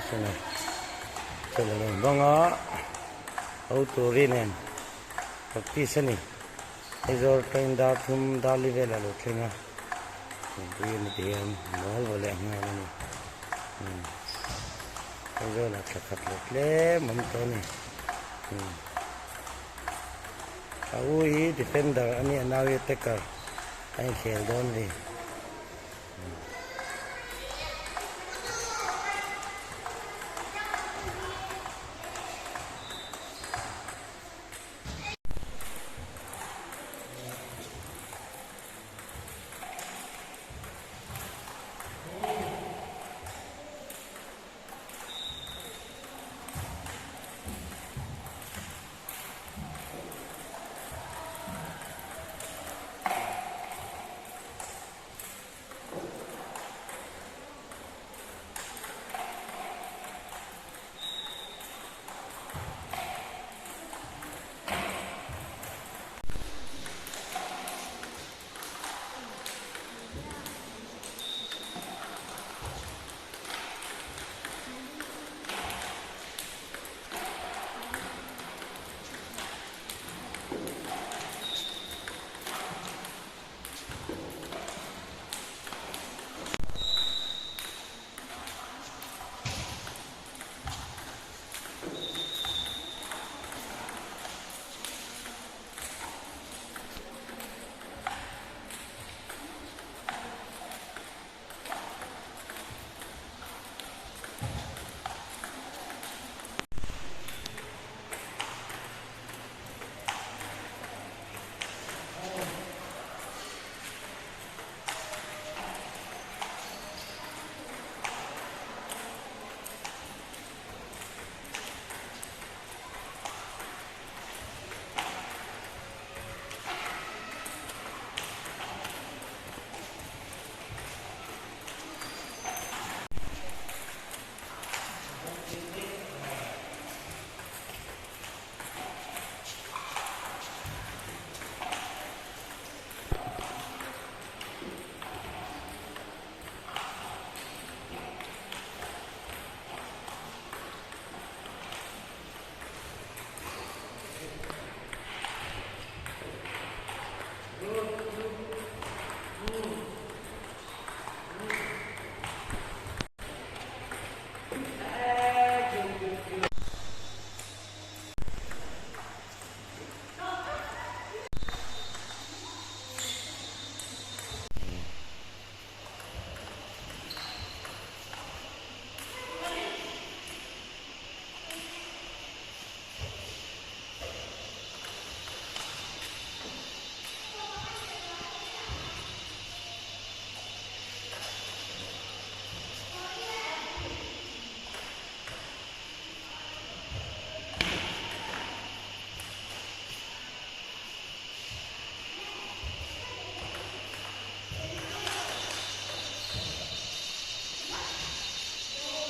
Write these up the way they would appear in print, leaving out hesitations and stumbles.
Chana chana banga auto rinen pisani izor train da thum da livela lo thenga buin diam mal bole ngani izor la khat le mam to ni au hi defender ani anawi attacker ai khel don ni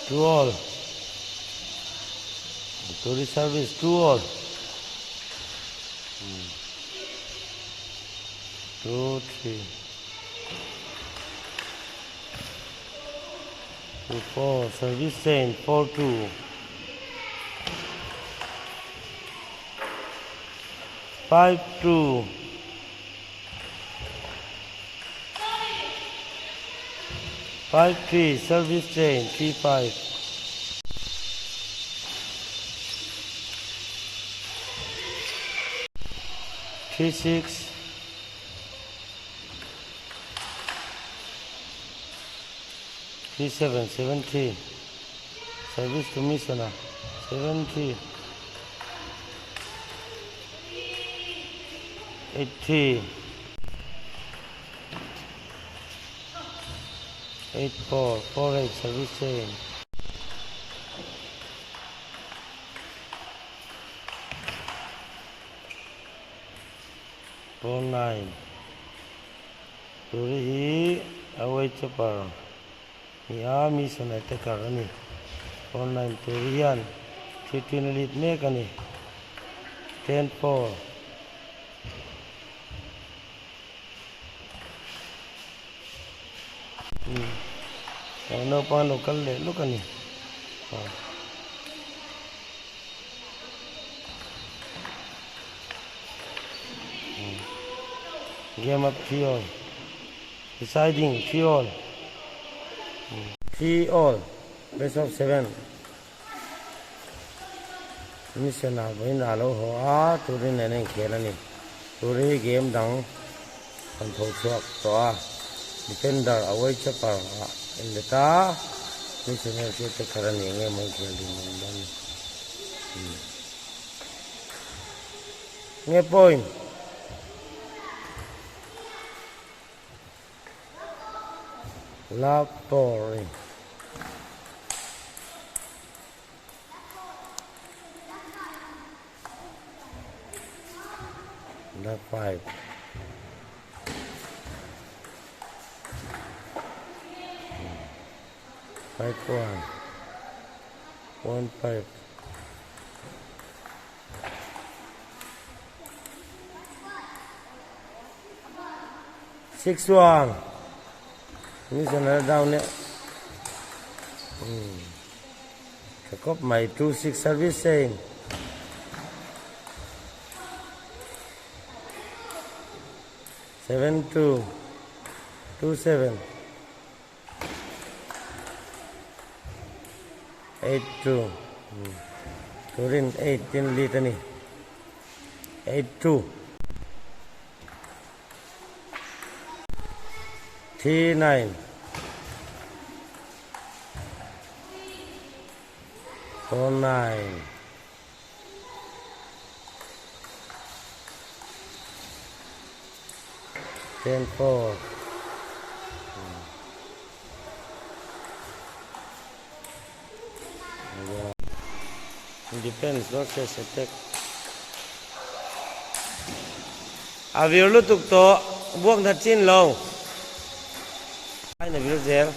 to all tourist service to all 2 3 2 4 service chain 4 2 5 2 5 3 service chain 3 5 3 6 3 7 7 3 service to Misona 7 3 8 3 8 4 4 8 service chain 4 9 Turi away chopper ya Misona attacker ani 4 9 Turian 13 lead make ani 10 4 no pa local le look ani Game of 3 all. Deciding 3 all. 3 all. Best of 7. Mission nào với nào lâu hóa tôi đi này kia là nè. Tôi đi game đắng còn thổi chuột tòa defender away chopper in the car. Mission này sẽ take care này nghe mấy kia đi mình nghe point. Laboratory. The 5. Five 1. 5. Six 1. Mission down there. Pick up my 2-6 service saying. Seven 2 2 7 8 2. Turin 8 in litany 8 2 T 9 4 9 10 4. Depends, not just attack. Aviolu tuk to buông thật chín lâu. Ai là virus gel.